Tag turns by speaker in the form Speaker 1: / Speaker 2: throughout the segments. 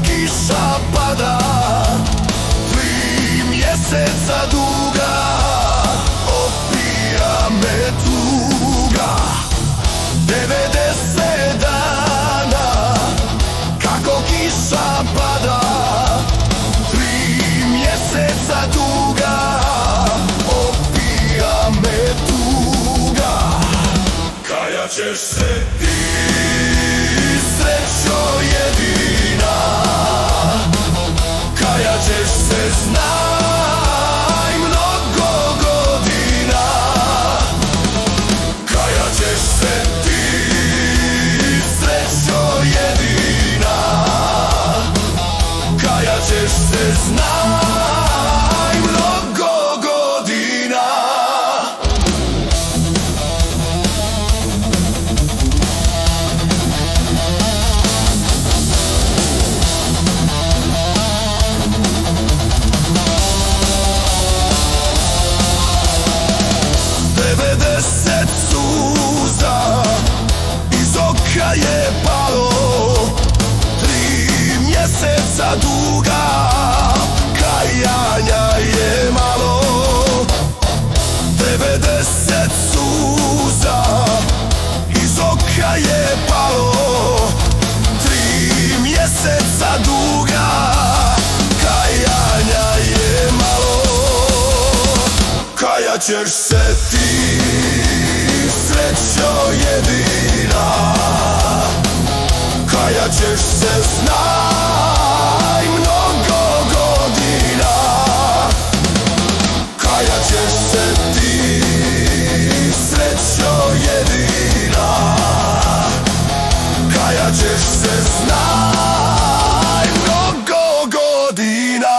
Speaker 1: Kiša pada, 3 mjeseca duga, opija me tuga. 90 dana, kako kiša pada, 3 mjeseca duga, opija me tuga. Kajat ćeš se ti, srećo jedina, kajat ćeš se, znaj, mnogo godina. Kajat ćeš se ti, srećo jedina, kajat ćeš se, znaj, mnogo godina. Suza iz oka je palo, 3 mjeseca duga, kajanja je malo. 90 suza iz oka je palo, 3 mjeseca duga, kajanja je malo. Kajat ćeš se ti, srećo jedina, kajat ćeš se, znaj, mnogo godina. Kajat ćeš se ti, srećo jedina, kajat ćeš se, znaj, mnogo godina.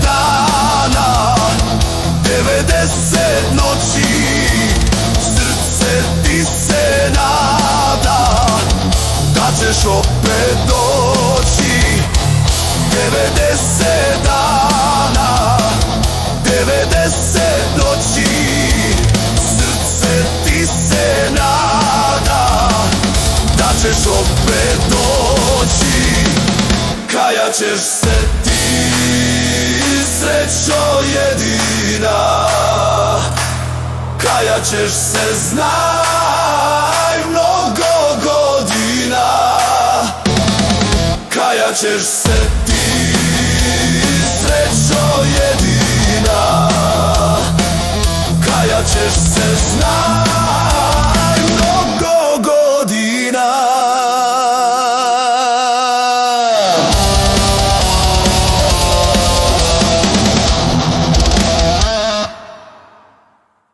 Speaker 1: Dana, 90 noći, srce ti se nada da ćeš opet doći. 90 dana, 90 noći, srce ti se nada da ćeš opet doći. Kajat ćeš se ti, srećo jedina, kajat ćeš se, znaj, mnogo godina. Kajat ćeš se